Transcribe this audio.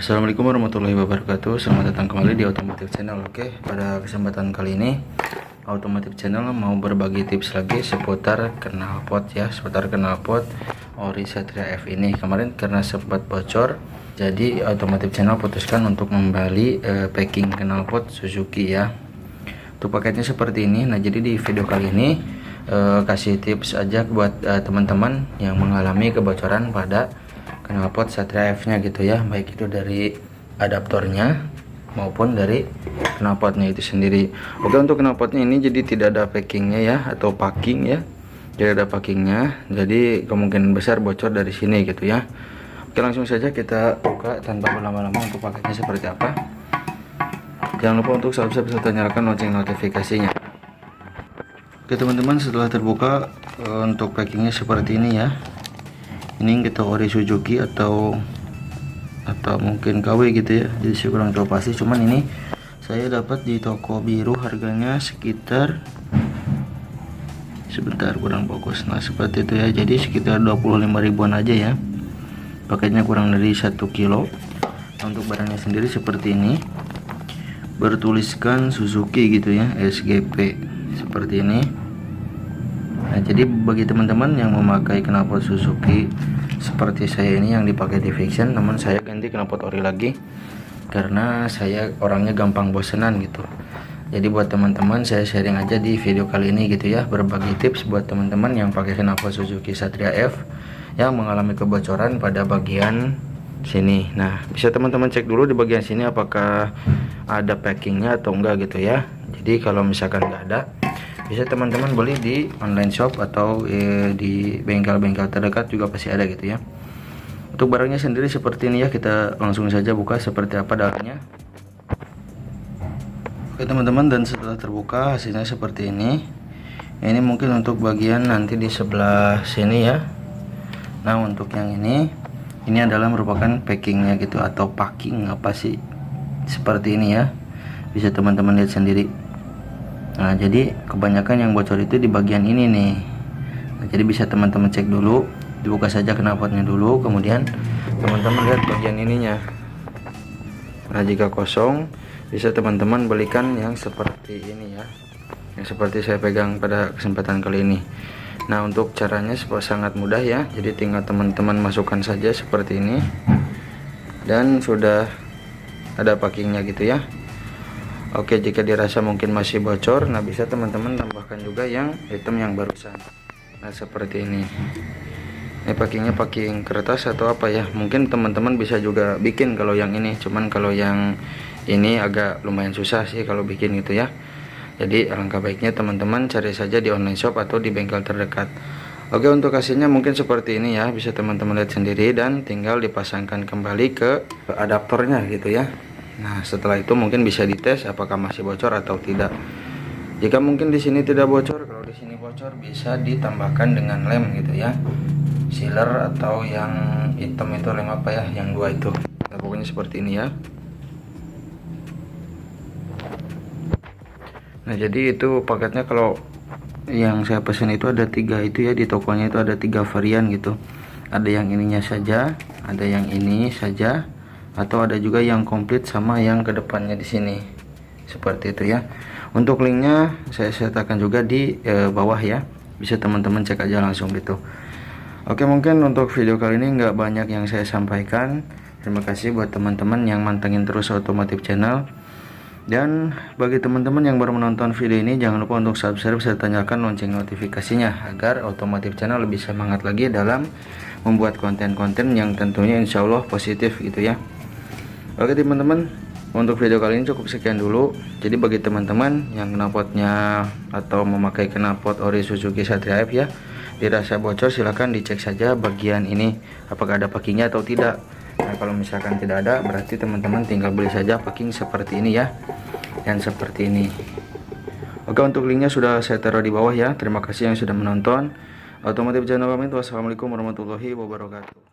Assalamualaikum warahmatullahi wabarakatuh. Selamat datang kembali di Otomotif Channel. Oke, pada kesempatan kali ini Otomotif Channel mau berbagi tips lagi seputar knalpot ya, seputar knalpot ori Satria F ini. Kemarin karena sempat bocor, jadi Otomotif Channel putuskan untuk membeli packing knalpot Suzuki ya. Untuk paketnya seperti ini. Nah, jadi di video kali ini kasih tips aja buat teman-teman yang mengalami kebocoran pada knalpot Satria F-nya gitu ya, baik itu dari adaptornya maupun dari knalpotnya itu sendiri. Oke, untuk knalpotnya ini jadi tidak ada packingnya ya, atau packing ya, tidak ada packingnya, jadi kemungkinan besar bocor dari sini gitu ya. Oke, langsung saja kita buka tanpa berlama-lama. Untuk paketnya seperti apa, jangan lupa untuk subscribe serta nyalakan lonceng notifikasinya. Oke teman-teman, setelah terbuka untuk packingnya seperti ini ya. Ini kita ori Suzuki atau mungkin KW gitu ya, jadi saya kurang tahu pasti, cuman ini saya dapat di toko biru, harganya sekitar, sebentar kurang fokus, nah seperti itu ya, jadi sekitar 25 ribuan aja ya, paketnya kurang dari 1 kilo. Nah, untuk barangnya sendiri seperti ini, bertuliskan Suzuki gitu ya, SGP seperti ini. Nah, jadi bagi teman-teman yang memakai knalpot Suzuki seperti saya ini yang dipakai di Vision, namun saya ganti knalpot ori lagi karena saya orangnya gampang bosenan gitu. Jadi buat teman-teman saya sharing aja di video kali ini gitu ya, berbagi tips buat teman-teman yang pakai knalpot Suzuki Satria F yang mengalami kebocoran pada bagian sini. Nah, bisa teman-teman cek dulu di bagian sini apakah ada packingnya atau enggak gitu ya. Jadi kalau misalkan nggak ada, bisa teman-teman beli di online shop atau di bengkel-bengkel terdekat juga pasti ada gitu ya. Untuk barangnya sendiri seperti ini ya, kita langsung saja buka seperti apa dalamnya. Oke teman-teman, dan setelah terbuka hasilnya seperti ini. Ini mungkin untuk bagian nanti di sebelah sini ya. Nah, untuk yang ini adalah merupakan packingnya gitu, atau packing apa sih, seperti ini ya, bisa teman-teman lihat sendiri. Nah, jadi kebanyakan yang bocor itu di bagian ini nih. Nah, jadi bisa teman-teman cek dulu, dibuka saja knalpotnya dulu, kemudian teman-teman lihat bagian ininya. Nah, jika kosong, bisa teman-teman belikan yang seperti ini ya, yang seperti saya pegang pada kesempatan kali ini. Nah, untuk caranya sangat mudah ya, jadi tinggal teman-teman masukkan saja seperti ini, dan sudah ada packingnya gitu ya. Oke, jika dirasa mungkin masih bocor, nah bisa teman-teman tambahkan juga yang hitam yang barusan. Nah, seperti ini. Ini packingnya packing kertas atau apa ya, mungkin teman-teman bisa juga bikin kalau yang ini, cuman kalau yang ini agak lumayan susah sih kalau bikin gitu ya. Jadi alangkah baiknya teman-teman cari saja di online shop atau di bengkel terdekat. Oke, untuk hasilnya mungkin seperti ini ya, bisa teman-teman lihat sendiri, dan tinggal dipasangkan kembali ke adaptornya gitu ya. Nah, setelah itu mungkin bisa dites apakah masih bocor atau tidak. Jika mungkin di sini tidak bocor, kalau di sini bocor bisa ditambahkan dengan lem gitu ya, sealer atau yang hitam itu, lem apa ya, yang dua itu. Nah, pokoknya seperti ini ya. Nah, jadi itu paketnya, kalau yang saya pesan itu ada 3 itu ya, di tokonya itu ada 3 varian gitu. Ada yang ininya saja, ada yang ini saja, atau ada juga yang komplit sama yang kedepannya di sini seperti itu ya. Untuk linknya saya sertakan juga di bawah ya, bisa teman-teman cek aja langsung gitu. Oke, mungkin untuk video kali ini nggak banyak yang saya sampaikan. Terima kasih buat teman-teman yang mantengin terus Otomotif Channel, dan bagi teman-teman yang baru menonton video ini, jangan lupa untuk subscribe serta nyalakan lonceng notifikasinya agar Otomotif Channel lebih semangat lagi dalam membuat konten-konten yang tentunya insya Allah positif gitu ya. Oke teman-teman, untuk video kali ini cukup sekian dulu. Jadi bagi teman-teman yang knalpotnya atau memakai knalpot ori Suzuki Satria F ya, dirasa bocor, silahkan dicek saja bagian ini apakah ada packingnya atau tidak. Nah, kalau misalkan tidak ada, berarti teman-teman tinggal beli saja packing seperti ini ya, dan seperti ini. Oke, untuk linknya sudah saya taruh di bawah ya. Terima kasih yang sudah menonton. Otomotif Channel pamit. Wassalamualaikum warahmatullahi wabarakatuh.